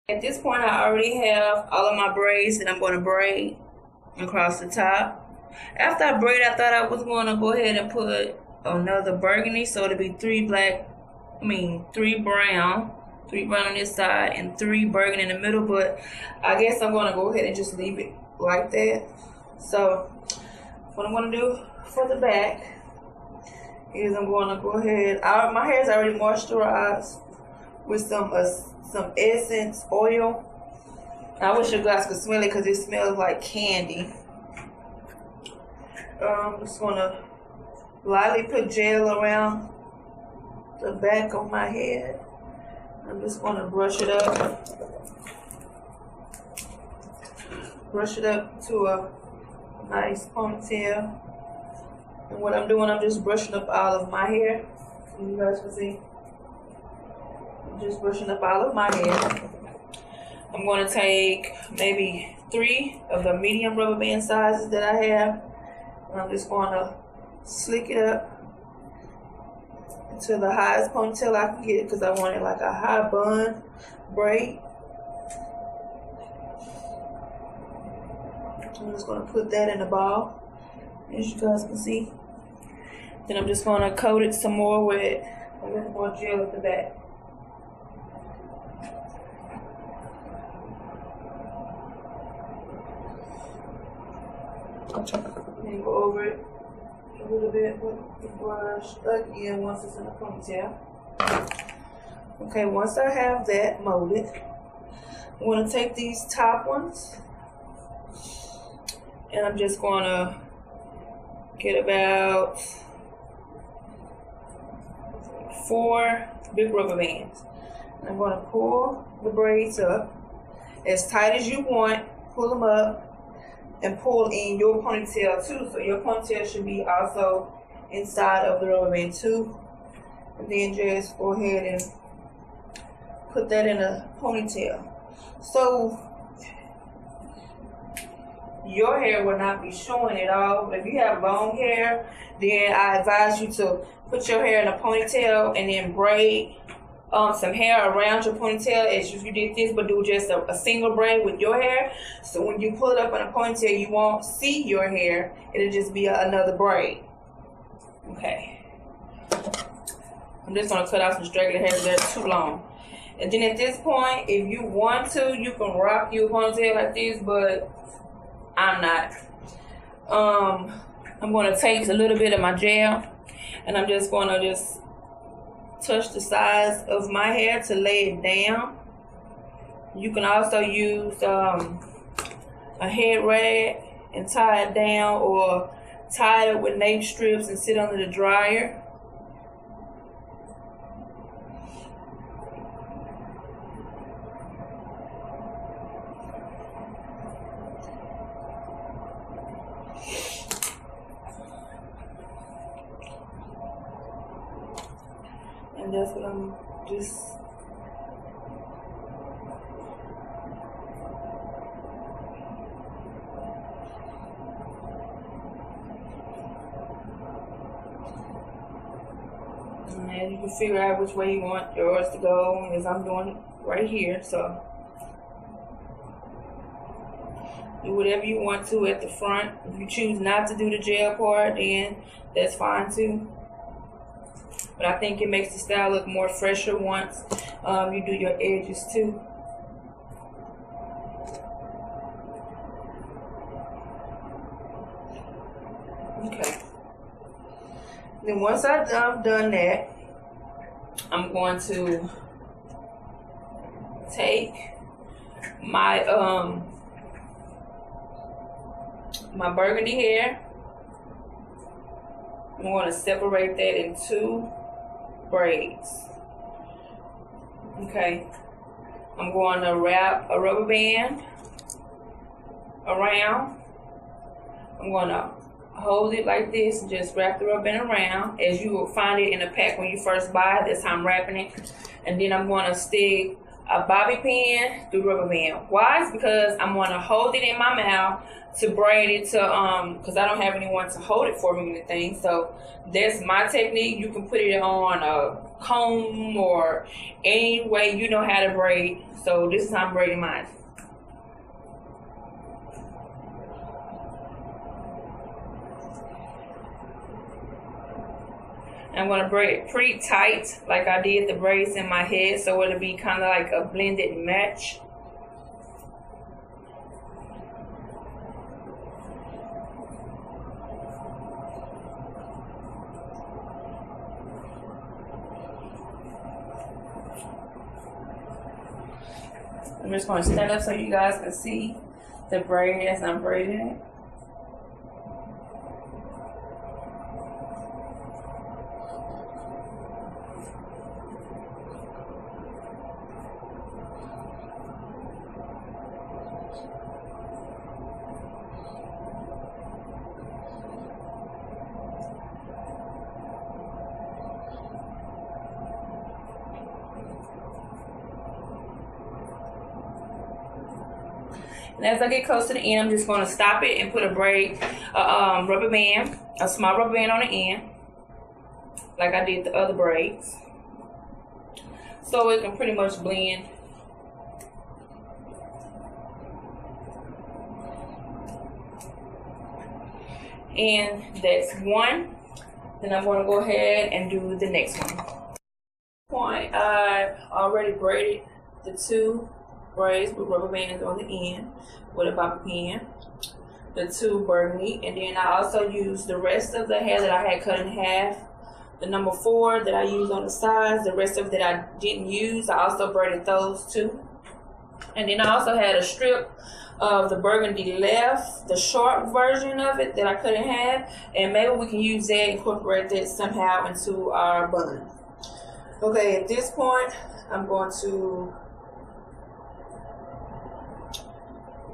At this point, I already have all of my braids that I'm going to braid across the top. After I braid, I thought I was going to go ahead and put another burgundy, so it'll be three brown on this side and 3 burgundy in the middle, but I guess I'm going to go ahead and just leave it like that. So what I'm going to do for the back is I'm going to go ahead, my hair is already moisturized with some essence oil. I wish you guys could smell it because it smells like candy. I'm just going to lightly put gel around the back of my head. I'm just going to brush it up. Brush it up to a nice ponytail. And what I'm doing, I'm just brushing up all of my hair. So you guys can see. I'm just brushing up all of my hair. I'm going to take maybe 3 of the medium rubber band sizes that I have. And I'm just going to slick it up to the highest ponytail I can get because I want it like a high bun braid. I'm just going to put that in the ball, as you guys can see. Then I'm just going to coat it some more with a little more gel at the back. Then go over it a little bit with the brush again once it's in the ponytail. Okay, once I have that molded, I'm going to take these top ones and I'm just going to get about 4 big rubber bands. And I'm going to pull the braids up as tight as you want, pull them up, and pull in your ponytail too. So your ponytail should be also inside of the rubber band too. And then just go ahead and put that in a ponytail. So your hair will not be showing at all. If you have long hair, then I advise you to put your hair in a ponytail and then braid some hair around your ponytail as if you did this, but do just a single braid with your hair. So when you pull it up in a ponytail, you won't see your hair. It'll just be another braid. Okay. I'm just going to cut off some straggly hairs that are too long. And then at this point, if you want to, you can rock your ponytail like this, but I'm not. I'm going to take a little bit of my gel and I'm just going to touch the sides of my hair to lay it down. You can also use a head rag and tie it down, or tie it with nape strips and sit under the dryer. And that's what I'm just and you can figure out which way you want yours to go, as I'm doing it right here. So do whatever you want to at the front. If you choose not to do the gel part, then that's fine too. But I think it makes the style look more fresher once you do your edges too. Okay. Then once I've done that, I'm going to take my my burgundy hair. I'm going to separate that in 2 braids. Okay. I'm going to wrap a rubber band around. I'm going to hold it like this and just wrap the rubber band around, as you will find it in the pack when you first buy it. That's how I'm wrapping it. And then I'm going to stick a bobby pin through rubber band. Why? It's because I'm going to hold it in my mouth to braid it to because I don't have anyone to hold it for me or anything. So that's my technique. You can put it on comb or any way you know how to braid. So this is how I'm braiding mine. I'm going to braid it pretty tight like I did the braids in my head, so it'll be kind of like a blended match. I'm just going to stand up so you guys can see the braid as I'm braiding it. And as I get close to the end, I'm just going to stop it and put a braid, rubber band, a small rubber band on the end, like I did the other braids, so it can pretty much blend. And that's one. Then I'm going to go ahead and do the next one. I've already braided the two braids with rubber bands on the end with a bobby pin, the two burgundy, and then I also used the rest of the hair that I had cut in half, the number 4 that I used on the sides, the rest of it that I didn't use, I also braided those too. And then I also had a strip of the burgundy left, the short version of it that I cut in half, and maybe we can use that, incorporate that somehow into our bun. Okay, at this point I'm going to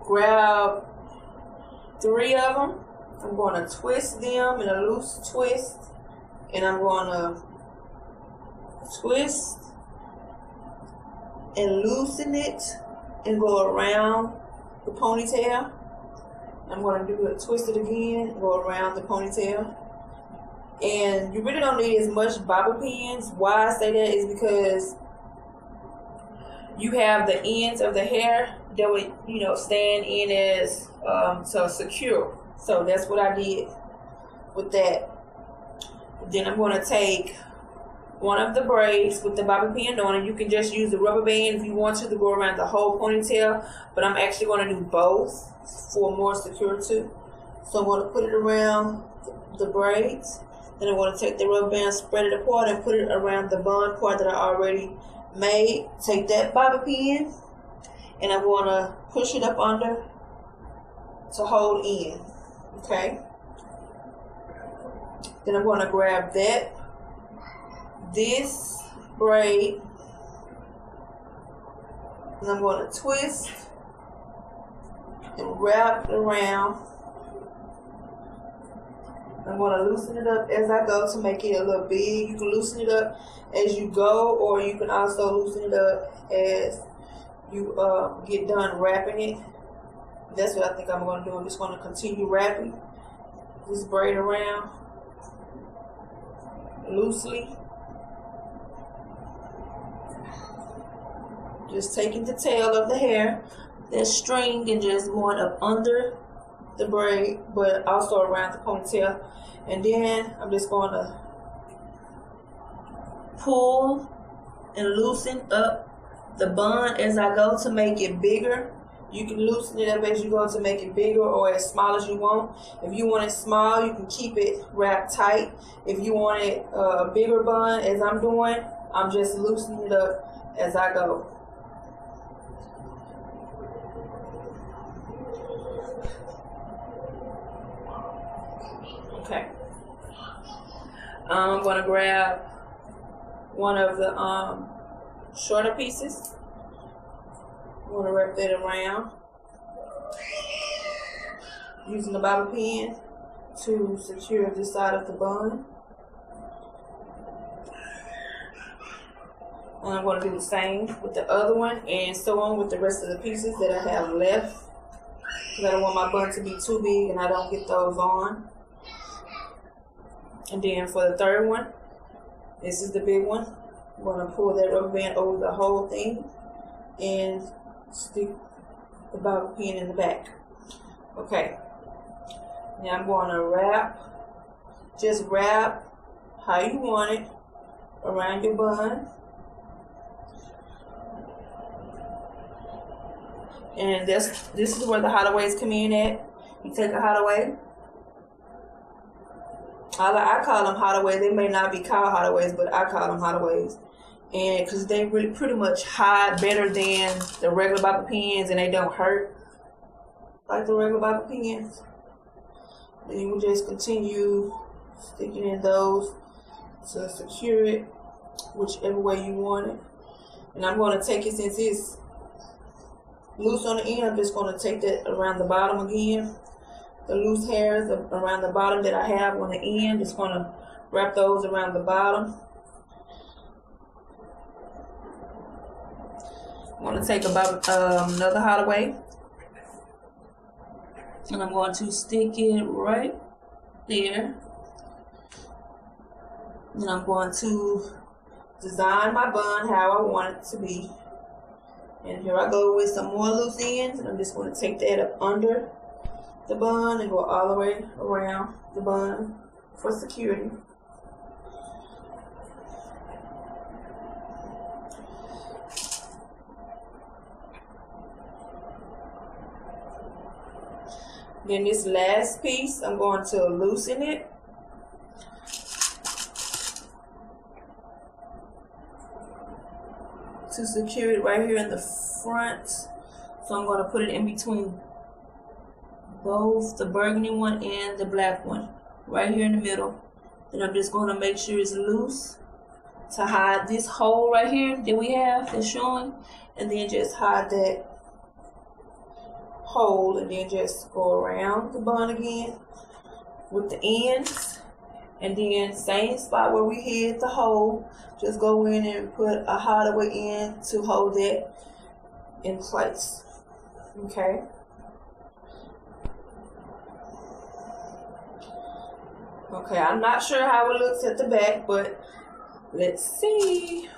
grab 3 of them. I'm going to twist them in a loose twist, and I'm going to twist and loosen it and go around the ponytail. I'm going to do it, twist it again, go around the ponytail. And you really don't need as much bobby pins. Why I say that is because you have the ends of the hair that would, you know, stand in as so secure. So that's what I did with that. Then I'm going to take one of the braids with the bobby pin on it. You can just use the rubber band if you want to go around the whole ponytail, but I'm actually going to do both for more security. So I'm going to put it around the braids. Then I'm going to take the rubber band, spread it apart, and put it around the bun part that I already made. Take that bobby pin, and I'm going to push it up under to hold in. Okay. Then I'm going to grab this braid, and I'm going to twist and wrap it around. I'm going to loosen it up as I go to make it a little big. You can loosen it up as you go, or you can also loosen it up as you get done wrapping it. That's what I think I'm going to do. I'm just going to continue wrapping this braid around loosely. Just taking the tail of the hair, that string, and just going up under the braid, but also around the ponytail. And then I'm just going to pull and loosen up the bun as I go to make it bigger. You can loosen it up as you go to make it bigger or as small as you want. If you want it small, you can keep it wrapped tight. If you want it a bigger bun, as I'm doing, I'm just loosening it up as I go. Okay. I'm going to grab one of the shorter pieces. I'm going to wrap that around using the bobby pin to secure this side of the bun. And I'm going to do the same with the other one, and so on with the rest of the pieces that I have left, because I don't want my bun to be too big and I don't get those on. And then for the third one, this is the big one. I'm going to pull that rubber band over the whole thing and stick the bobby pin in the back. Okay. Now I'm going to wrap, just wrap how you want it around your bun. And this is where the hide-aways come in at. You take a hide-away. I call them hide-aways. They may not be called hide-aways, but I call them hide-aways. And because they really pretty much hide better than the regular bobby pins, and they don't hurt like the regular bobby pins. Then you will just continue sticking in those to secure it whichever way you want it. And I'm going to take it, since it's loose on the end, I'm just going to take that around the bottom again. The loose hairs around the bottom that I have on the end, just going to wrap those around the bottom. I'm going to take about another hide-away, and I'm going to stick it right there. And I'm going to design my bun how I want it to be. And here I go with some more loose ends, and I'm just going to take that up under the bun and go all the way around the bun for security. Then this last piece, I'm going to loosen it. To secure it right here in the front. So I'm going to put it in between both the burgundy one and the black one, right here in the middle. Then I'm just going to make sure it's loose to hide this hole right here that we have that's showing, and then just hide that hole, and then just go around the bun again with the ends, and then same spot where we hid the hole, just go in and put a hide-away in to hold that in place. Okay. Okay, I'm not sure how it looks at the back, but let's see.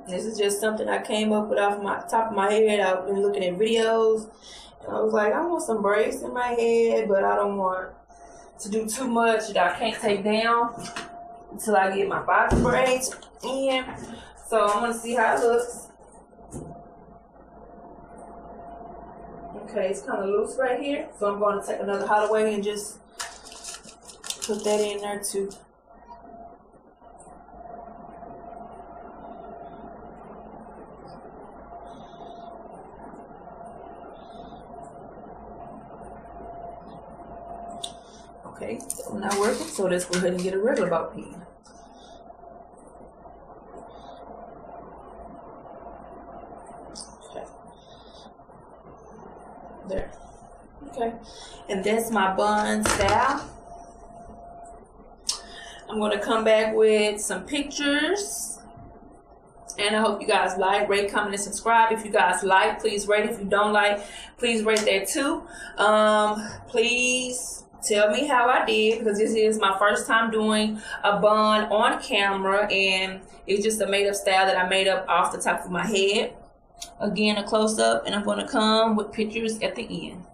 This is just something I came up with off my top of my head. I've been looking at videos, and I was like, I want some braids in my head, but I don't want to do too much that I can't take down until I get my box braids in. So I'm gonna see how it looks. Okay, it's kind of loose right here, so I'm going to take another hide-away and just put that in there too. Okay, so not working, so let's go ahead and get a regular bobby pin. Okay. There. Okay, and that's my bun style. I'm going to come back with some pictures, and I hope you guys like, rate, comment, and subscribe. If you guys like, please rate. If you don't like, please rate that too. Please tell me how I did, because this is my first time doing a bun on camera, and it's just a made up style that I made up off the top of my head. Again, a close up, and I'm going to come with pictures at the end.